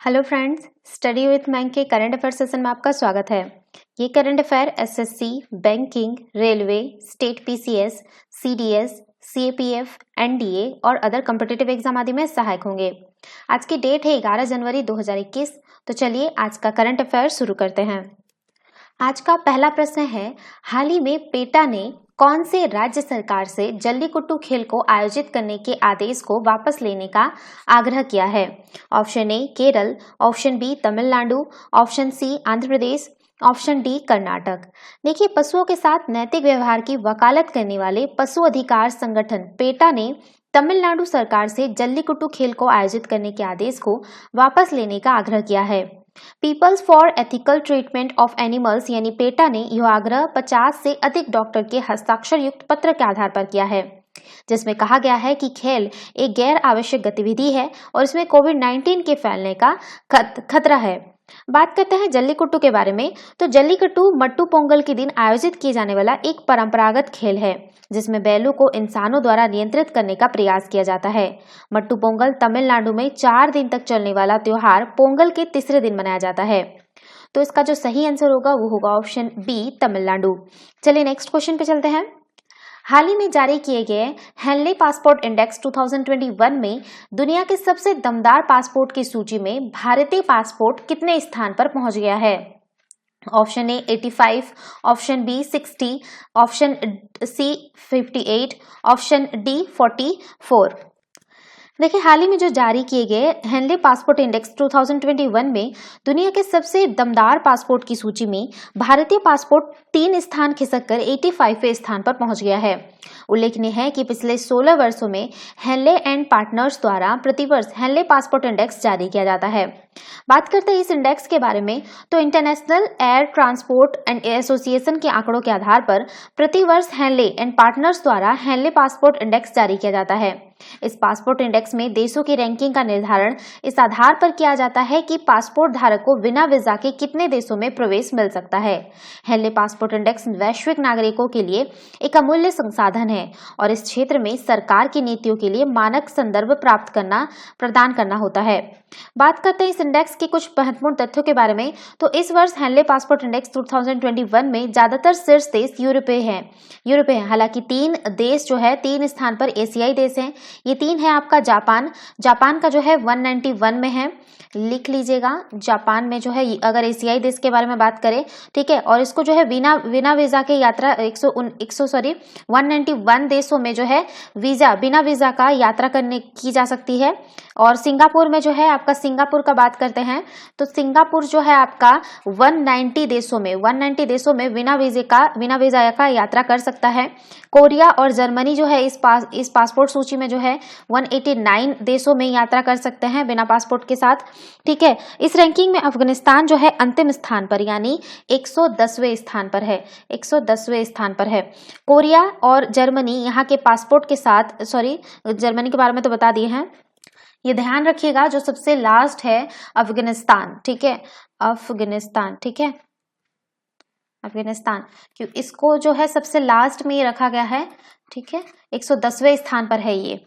Hello friends, study with मैंक के current affair session में आपका स्वागत है। ये current affair SSC, banking, railway, state PCS, CDS, CAPF, NDA और अदर कॉम्पिटिटिव एग्जाम आदि में सहायक होंगे। आज की डेट है 11 जनवरी 2021। तो चलिए आज का करंट अफेयर शुरू करते हैं। आज का पहला प्रश्न है, हाल ही में पेटा ने कौन से राज्य सरकार से जल्लीकट्टू खेल को आयोजित करने के आदेश को वापस लेने का आग्रह किया है? Option A Kerala, option B Tamil Nadu, option C Andhra Pradesh, option D Karnataka. देखिए, पशुओं के साथ नैतिक व्यवहार की वकालत करने वाले पशु अधिकार संगठन पेटा ने तमिलनाडु सरकार से जल्लीकट्टू खेल को आयोजित करने के आदेश को वापस लेने का आग्रह किया है। People's for ethical treatment of animals यानी पेटा ने यह आग्रह 50 से अधिक डॉक्टर के हस्ताक्षर युक्त पत्र के आधार पर किया है, जिसमें कहा गया है कि खेल एक गैर आवश्यक गतिविधि है और इसमें कोविड-19 के फैलने का खतरा है। बात करते हैं जल्लीकट्टू के बारे में। तो जल्लीकट्टू मट्टू पोंगल के दिन आयोजित किए जाने वाला एक परंपरागत खेल है, जिसमें बैलों को इंसानों द्वारा नियंत्रित करने का प्रयास किया जाता है। मट्टू पोंगल तमिलनाडु में 4 दिन तक चलने वाला त्योहार पोंगल के तीसरे दिन मनाया जाता है। तो इसका जो सही आंसर होगा वो होगा ऑप्शन बी तमिलनाडु। चलिए नेक्स्ट क्वेश्चन पे चलते हैं। हाल ही में जारी किए गए हेनले पासपोर्ट इंडेक्स 2021 में दुनिया के सबसे दमदार पासपोर्ट की सूची में भारतीय पासपोर्ट कितने स्थान पर पहुंच गया है? Option A 85, option B 60, option C 58, option D 44। देखिए, हाल ही में जो जारी किए गए हेनले पासपोर्ट इंडेक्स 2021 में दुनिया के सबसे दमदार पासपोर्ट की सूची में भारतीय पासपोर्ट 3 स्थान खिसककर 85वें स्थान पर पहुंच गया है। उल्लेखनीय है कि पिछले 16 वर्षों में हेनले एंड पार्टनर्स द्वारा प्रतिवर्ष हेनले पासपोर्ट इंडेक्स जारी किया जाता है। बात करते हैं इस इंडेक्स के बारे में, तो international air transport and association के आंकड़ों के आधार पर प्रतिवर्ष हेनले एंड पार्टनर्स द्वारा हेनले पासपोर्ट इंडेक्स जारी किया जाता है। इस पासपोर्ट इंडेक्स में देशों की रैंकिंग का निर्धारण इस आधार पर किया जाता है कि पासपोर्ट धारक को बिना वीजा के कितने देशों में प्रवेश मिल सकता है। हेनले पासपोर्ट इंडेक्स वैश्विक नागरिकों के लिए एक अमूल्य संसाधन है और इस क्षेत्र में सरकार की नीतियों के लिए मानक संदर्भ प्रदान करना होता है। बात करते हैं इस इंडेक्स के कुछ महत्वपूर्ण तथ्यों के बारे में। तो इस वर्ष हेनले पासपोर्ट इंडेक्स 2021 में ज्यादातर शीर्ष देश यूरोपीय हैं। हालांकि 3 देश जो है 3 स्थान पर एशियाई देश हैं। ये 3 है आपका जापान का जो है 191 में है, लिख लीजिएगा। जापान में जो है, अगर एशियाई देश के बारे में बात करें, ठीक है, और इसको जो है बिना वीजा के यात्रा 191 देशों में जो है बिना वीजा का यात्रा की जा सकती है। और सिंगापुर में जो है आपका, सिंगापुर का बात करते हैं तो सिंगापुर जो है आपका 190 देशों में बिना वीजा का यात्रा कर सकता है। कोरिया और जर्मनी जो है इस पासपोर्ट सूची में जो है 189 देशों में यात्रा कर सकते हैं बिना पासपोर्ट के साथ, ठीक है। इस रैंकिंग में अफगानिस्तान जो है अंतिम स्थान पर यानी 110वें स्थान पर है, 110वें स्थान पर है। कोरिया और जर्मनी यहाँ के पासपोर्ट के साथ, जर्मनी के बारे में तो बता दिए हैं, ये ध्यान रखिएगा। जो सबसे लास्ट है अफगानिस्तान, ठीक है, अफगानिस्तान क्यों इसको जो है सबसे लास्ट में रखा गया है, ठीक है, 110वें स्थान पर है ये।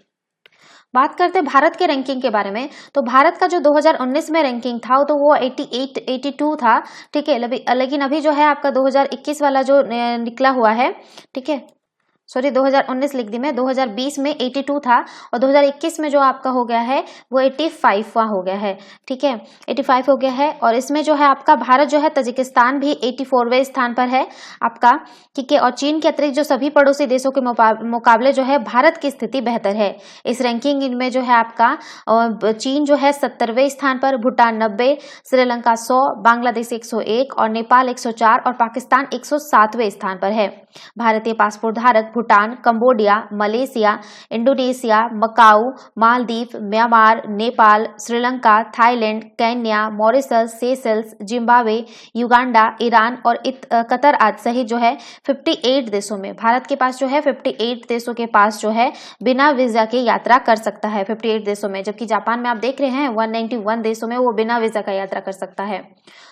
बात करते हैं भारत के रैंकिंग के बारे में। तो भारत का जो 2019 में रैंकिंग था तो वो 82 था, ठीक है। लेकिन अभी जो है आपका 2021 वाला जो निकला हुआ है, ठीक है, 2019 लिख दी मैं, 2020 में 82 था और 2021 में जो आपका हो गया है वो 85वां हो गया है, ठीक है, 85 हो गया है। और इसमें जो है आपका भारत जो है तजिकिस्तान भी 84वें स्थान पर है आपका, ठीक है। और चीन के अतिरिक्त जो सभी पड़ोसी देशों के मुकाबले जो है भारत की स्थिति बेहतर है। इस रैंकिंग में जो है आपका चीन जो है 70वें स्थान पर, भूटान 90, श्रीलंका 100, बांग्लादेश 101 और नेपाल 104 और पाकिस्तान 107वें स्थान पर है। भारतीय पासपोर्ट धारक Bhutan, Cambodia, Malaysia, Indonesia, Macau, Maldives, Myanmar, Nepal, Sri Lanka, Thailand, Kenya, Mauritius, Seychelles, Zimbabwe, Uganda, Iran और कतर आदि सहित जो है 58 देशों में भारत के पास जो है 58 देशों के पास जो है बिना वीजा के यात्रा कर सकता है, 58 देशों में। जबकि जापान में आप देख रहे हैं 191 देशों में वो बिना वीजा का यात्रा कर सकता है।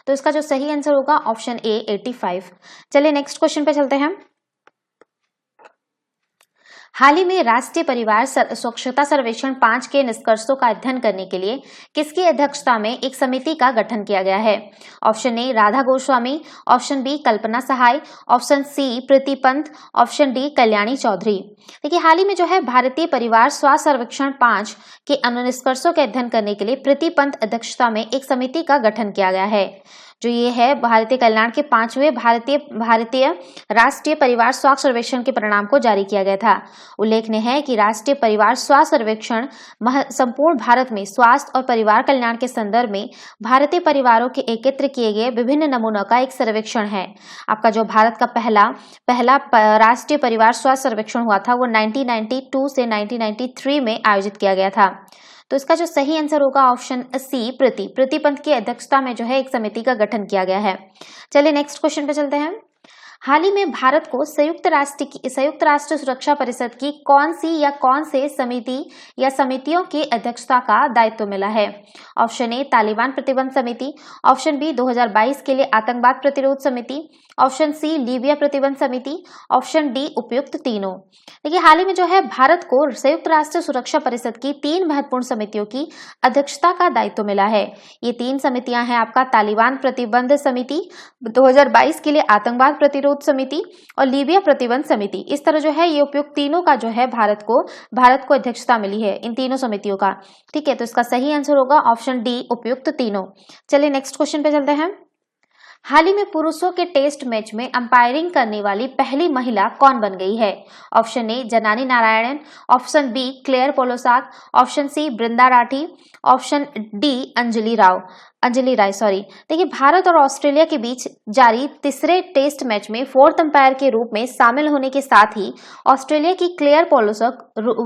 तो इसका जो सही आंसर होगा ऑप्शन ए 85। चलिए नेक्स्ट क्वेश्चन पे चलते हैं। हाल ही में राष्ट्रीय परिवार स्वच्छता सर्वेक्षण 5 के निष्कर्षों का अध्ययन करने के लिए किसकी अध्यक्षता में एक समिति का गठन किया गया है? Option A Radha Goswami, option B Kalpana Sahay, option C Preeti Pant, option D Kalyani Chaudhary. देखिए, हाल ही में जो है भारतीय परिवार स्वास्थ्य सर्वेक्षण 5 के निष्कर्षों के अध्ययन करने के लिए प्रीति पंत अध्यक्षता में एक समिति का गठन किया गया है। जो ये है भारतीय कल्याण के 5वें भारतीय राष्ट्रीय परिवार स्वास्थ्य सर्वेक्षण के परिणाम को जारी किया गया था। उल्लेखनीय है कि राष्ट्रीय परिवार स्वास्थ्य सर्वेक्षण संपूर्ण भारत में स्वास्थ्य और परिवार कल्याण के संदर्भ में भारतीय परिवारों के एकत्र किए गए विभिन्न नमूनों का एक सर्वेक्षण है। आपका जो भारत का पहला राष्ट्रीय परिवार स्वास्थ्य सर्वेक्षण हुआ था वो 1992 से 1993 में आयोजित किया गया था। तो इसका जो सही आंसर होगा ऑप्शन सी प्रीति पंत की अध्यक्षता में जो है एक समिति का गठन किया गया है। चलिए नेक्स्ट क्वेश्चन पे चलते हैं। हाल ही में भारत को संयुक्त राष्ट्र सुरक्षा परिषद की कौन सी या कौन से समिति या समितियों की अध्यक्षता का दायित्व मिला है? ऑप्शन ए तालिबान प्रतिबंध समिति, ऑप्शन बी 2022 के लिए आतंकवाद प्रतिरोध समिति, ऑप्शन सी लीबिया प्रतिबंध समिति, ऑप्शन डी उपयुक्त तीनों। देखिए, हाल ही में जो है भारत को संयुक्त राष्ट्र सुरक्षा परिषद की 3 महत्वपूर्ण समितियों की अध्यक्षता का दायित्व मिला है। ये 3 समितियां हैं आपका तालिबान प्रतिबंध समिति, 2022 के लिए आतंकवाद प्रतिरोध समिति और लीबिया प्रतिबंध समिति। इस तरह जो है ये उपयुक्त तीनों का जो है भारत को अध्यक्षता मिली है इन तीनों समितियों का। ठीक है, तो इसका सही आंसर होगा ऑप्शन डी उपयुक्त तीनों। चलिए नेक्स्ट क्वेश्चन पे चलते हैं। हाल ही में पुरुषों के टेस्ट मैच में अंपायरिंग करने वाली पहली महिला कौन बन गई है? Option A Janani Narayanan, option B Claire Polosak, option C Brinda Rathi, option D Anjali Rai. देखिए, भारत और ऑस्ट्रेलिया के बीच जारी तीसरे टेस्ट मैच में 4th अंपायर के रूप में शामिल होने के साथ ही ऑस्ट्रेलिया की क्लेयर पोलोसाक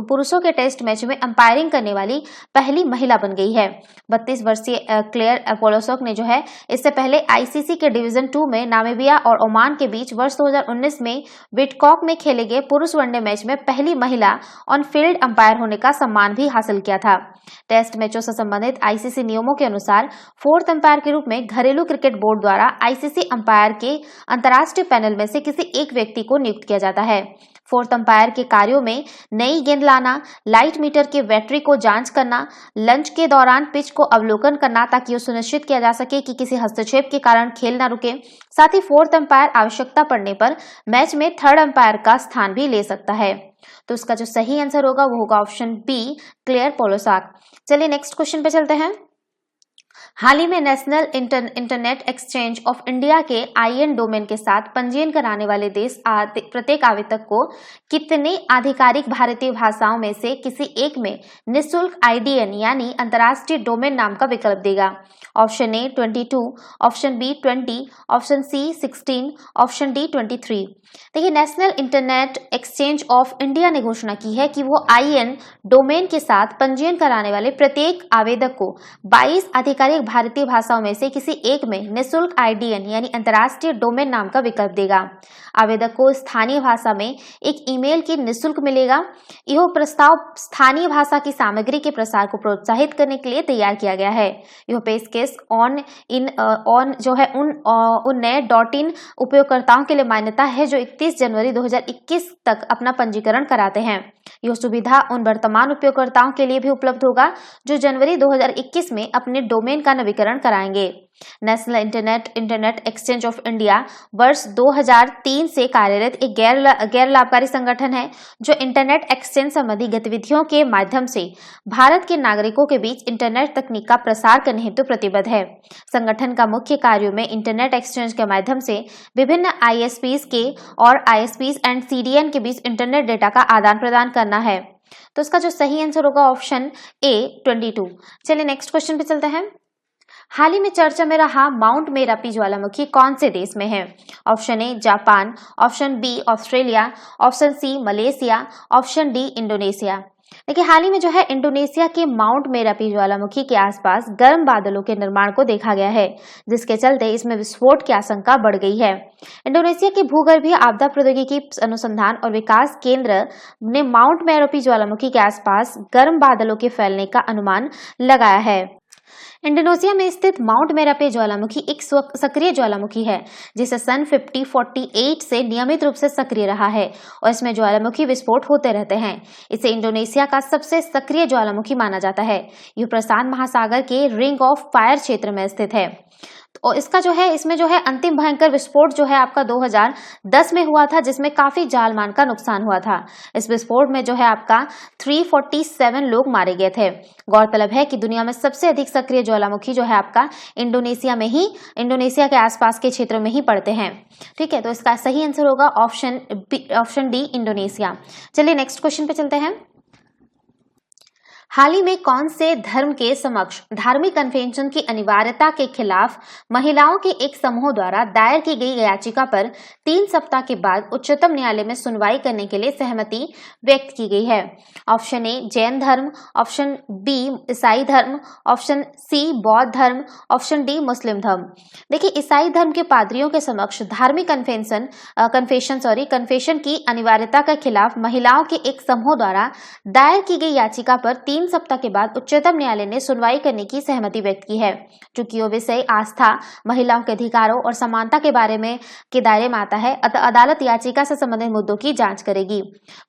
पुरुषों के टेस्ट मैच में अंपायरिंग करने वाली पहली महिला बन गई है। 32 वर्षीय क्लेयर पोलोसाक ने जो है इससे पहले आईसीसी के डिवीजन 2 में नामीबिया और ओमान के बीच वर्ष 2019 में विटकॉक में खेले गए पुरुष वनडे मैच में पहली महिला ऑन फील्ड अंपायर होने का सम्मान भी हासिल किया था। टेस्ट मैचों से संबंधित आईसीसी नियमों के अनुसार 4th अंपायर के रूप में घरेलू क्रिकेट बोर्ड द्वारा आईसीसी अंपायर के अंतर्राष्ट्रीय पैनल में से किसी एक व्यक्ति को नियुक्त किया जाता है। 4th अंपायर के कार्यों में नई गेंद लाना, लाइट मीटर के बैटरी को जांच करना, लंच के दौरान पिच को अवलोकन करना ताकि यह सुनिश्चित किया जा सके कि किसी हस्तक्षेप के कारण खेल न रुके। साथ ही 4th अंपायर आवश्यकता पड़ने पर मैच में 3rd अंपायर का स्थान भी ले सकता है। तो इसका जो सही आंसर होगा वो होगा ऑप्शन बी क्लेयर पोलोसाक। चलिए नेक्स्ट क्वेश्चन पे चलते हैं। हाल ही में national internet exchange of India के IN डोमेन के साथ पंजीयन कराने वाले देश प्रत्येक आवेदक को कितने आधिकारिक भारतीय भाषाओं में से किसी एक में निःशुल्क IDN यानी अंतर्राष्ट्रीय डोमेन नाम का विकल्प देगा? Option A 22, option B 20, option C 16, option D 23। देखिए, national internet exchange of India ने घोषणा की है कि वो IN डोमेन के साथ पंजीयन कराने वाले प्रत्येक आवेदक को 22 आधिकारिक भारतीय भाषाओं में से किसी एक में निःशुल्क IDN यानी अंतर्राष्ट्रीय डोमेन नाम का विकल्प देगा। आवेदक को स्थानीय भाषा में एक ईमेल की निःशुल्क मिलेगा। यह प्रस्ताव स्थानीय भाषा की सामग्री के प्रसार को प्रोत्साहित करने के लिए तैयार किया गया है। यह पेशकश उन नए .in उपयोगकर्ताओं के लिए मान्यता है जो 31 जनवरी 2021 तक अपना पंजीकरण कराते हैं। यह सुविधा उन वर्तमान उपयोगकर्ताओं के लिए भी उपलब्ध होगा जो जनवरी 2021 में अपने डोमेन का नवीकरण कराएंगे। National internet exchange of India वर्ष 2003 से कार्यरत एक गैर लाभकारी संगठन है जो इंटरनेट एक्सचेंज संबंधी गतिविधियों के माध्यम से भारत के नागरिकों के बीच इंटरनेट तकनीक का प्रसार करने हेतु प्रतिबद्ध है। संगठन का मुख्य कार्यों में इंटरनेट एक्सचेंज के माध्यम से विभिन्न ISPs के और ISPs एंड CDN के बीच इंटरनेट डेटा का आदान प्रदान करना है। तो इसका जो सही आंसर होगा ऑप्शन ए 22। चलिए नेक्स्ट क्वेश्चन पे चलते हैं। हाल ही में चर्चा में रहा माउंट मेरापी ज्वालामुखी कौन से देश में है? Option A Japan, option B Australia, option C Malaysia, option D Indonesia. देखिए, हाल ही में जो है इंडोनेशिया के माउंट मेरापी ज्वालामुखी के आसपास गर्म बादलों के निर्माण को देखा गया है, जिसके चलते इसमें विस्फोट की आशंका बढ़ गई है। इंडोनेशिया के भूगर्भीय आपदा प्रौद्योगिकी अनुसंधान और विकास केंद्र ने माउंट मेरापी ज्वालामुखी के आसपास गर्म बादलों के फैलने का अनुमान लगाया है। इंडोनेशिया में स्थित माउंट मेरापे ज्वालामुखी एक सक्रिय ज्वालामुखी है जिसे सन 5048 से नियमित रूप से सक्रिय रहा है और इसमें ज्वालामुखी विस्फोट होते रहते हैं। इसे इंडोनेशिया का सबसे सक्रिय ज्वालामुखी माना जाता है। यह प्रशांत महासागर के रिंग ऑफ फायर क्षेत्र में स्थित है। और इसका जो है इसमें जो है अंतिम भयंकर विस्फोट जो है आपका 2010 में हुआ था, जिसमें काफी जान-माल का नुकसान हुआ था। इस विस्फोट में जो है आपका 347 लोग मारे गए थे। गौरतलब है कि दुनिया में सबसे अधिक सक्रिय ज्वालामुखी जो है आपका इंडोनेशिया के आसपास के क्षेत्रों में ही पड़ते हैं। ठीक है, तो इसका सही आंसर होगा ऑप्शन डी इंडोनेशिया। चलिए नेक्स्ट क्वेश्चन पे चलते हैं। हाल ही में कौन से धर्म के समक्ष धार्मिक कन्वेंशन की अनिवार्यता के खिलाफ महिलाओं के एक समूह द्वारा दायर की गई याचिका पर 3 सप्ताह के बाद उच्चतम न्यायालय में सुनवाई करने के लिए सहमति व्यक्त की गई है? ऑप्शन ए जैन धर्म, ऑप्शन बी ईसाई धर्म, ऑप्शन सी बौद्ध धर्म, ऑप्शन डी मुस्लिम धर्म। देखिए, ईसाई धर्म के पादरियों के समक्ष धार्मिक कन्फेशन की अनिवार्यता के खिलाफ महिलाओं के एक समूह द्वारा दायर की गई याचिका पर 3 सप्ताह के बाद उच्चतम न्यायालय ने सुनवाई करने की सहमति व्यक्त की है। चूंकि यह विषय आस्था, महिलाओं के अधिकारों और समानता के बारे में के दायरे में आता है, अतः अदालत याचिका से संबंधित मुद्दों की जांच करेगी।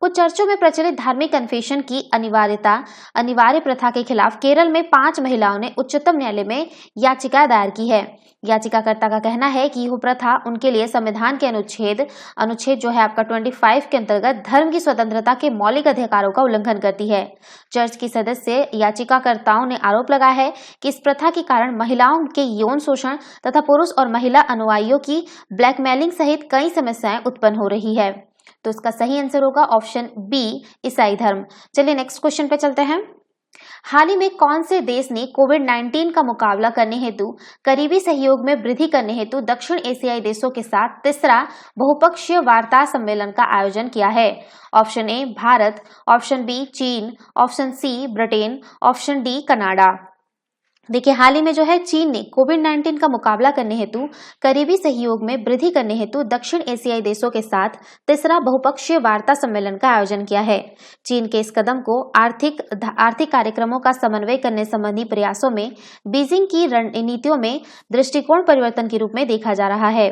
कुछ चर्चों में प्रचलित धार्मिक कन्फेशन की अनिवार्य प्रथा के खिलाफ केरल में 5 महिलाओं ने उच्चतम न्यायालय में याचिका दायर की है। याचिकाकर्ता का कहना है कि यह प्रथा उनके लिए संविधान के अनुच्छेद जो है आपका 25 के अंतर्गत धर्म की स्वतंत्रता के मौलिक अधिकारों का उल्लंघन करती है। चर्च की सदस्य याचिकाकर्ताओं ने आरोप लगाया है कि इस प्रथा के कारण महिलाओं के यौन शोषण तथा पुरुष और महिला अनुयायियों की ब्लैकमेलिंग सहित कई समस्याएं उत्पन्न हो रही है। तो इसका सही आंसर होगा ऑप्शन बी ईसाई धर्म। चलिए नेक्स्ट क्वेश्चन पे चलते हैं। हाल ही में कौन से देश ने कोविड-19 का मुकाबला करने हेतु करीबी सहयोग में वृद्धि करने हेतु दक्षिण एशियाई देशों के साथ तीसरा बहुपक्षीय वार्ता सम्मेलन का आयोजन किया है? Option A Bharat, option B चीन, option C Britain, option D Canada. देखिए, हाल ही में जो है चीन ने कोविड-19 का मुकाबला करने हेतु करीबी सहयोग में वृद्धि करने हेतु दक्षिण एशियाई देशों के साथ तीसरा बहुपक्षीय वार्ता सम्मेलन का आयोजन किया है। चीन के इस कदम को आर्थिक कार्यक्रमों का समन्वय करने संबंधी प्रयासों में बीजिंग की रणनीतियों में दृष्टिकोण परिवर्तन के रूप में देखा जा रहा है।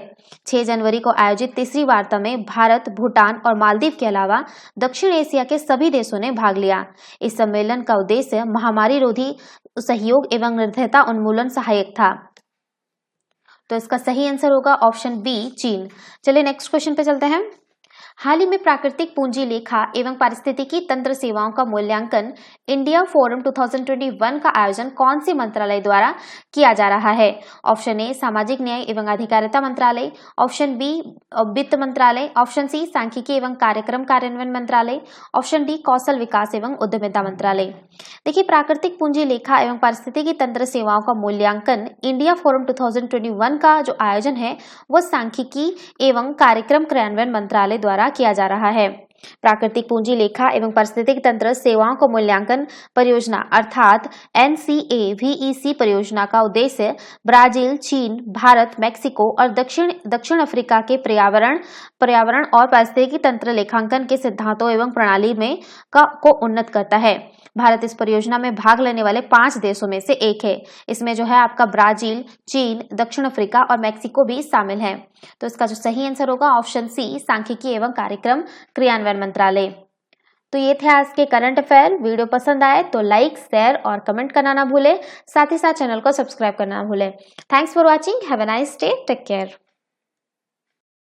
6 जनवरी को आयोजित तीसरी वार्ता में भारत, भूटान और मालदीव के अलावा दक्षिण एशिया के सभी देशों ने भाग लिया। इस सम्मेलन का उद्देश्य महामारी रोधी सहयोग एवं निर्भयता उन्मूलन सहायक था। तो इसका सही आंसर होगा ऑप्शन बी चीन। चलिए नेक्स्ट क्वेश्चन पे चलते हैं। हाल ही में प्राकृतिक पूंजी लेखा एवं पारिस्थितिकी तंत्र सेवाओं का मूल्यांकन इंडिया फोरम 2021 का आयोजन कौन से मंत्रालय द्वारा किया जा रहा है? ऑप्शन ए सामाजिक न्याय एवं अधिकारिता मंत्रालय, ऑप्शन बी वित्त मंत्रालय, ऑप्शन सी सांख्यिकी एवं कार्यक्रम कार्यान्वयन मंत्रालय, ऑप्शन डी कौशल विकास एवं उद्यमिता मंत्रालय। देखिए, प्राकृतिक पूंजी लेखा एवं पारिस्थितिकी तंत्र सेवाओं का मूल्यांकन इंडिया फोरम 2021 का जो आयोजन है वह सांख्यिकी एवं कार्यक्रम कार्यान्वयन मंत्रालय द्वारा किया जा रहा है। प्राकृतिक पूंजी लेखा एवं पारिस्थितिकी तंत्र सेवाओं को मूल्यांकन परियोजना अर्थात NCAVEC परियोजना का उद्देश्य ब्राजील, चीन, भारत, मेक्सिको और दक्षिण अफ्रीका के पर्यावरण और पारिस्थितिकी तंत्र लेखांकन के सिद्धांतों एवं प्रणाली में को उन्नत करता है। भारत इस परियोजना में भाग लेने वाले 5 देशों में से एक है। इसमें जो है आपका ब्राजील, चीन, दक्षिण अफ्रीका और मेक्सिको भी शामिल है। तो इसका जो सही आंसर होगा ऑप्शन सी सांख्यिकी एवं कार्यक्रम क्रियान्वयन मंत्रालय। तो ये थे आज के करंट अफेयर। वीडियो पसंद आए तो लाइक, शेयर और कमेंट करना ना भूले। साथ ही साथ चैनल को सब्सक्राइब करना ना भूले। Thanks for watching. Have a nice day. Take care.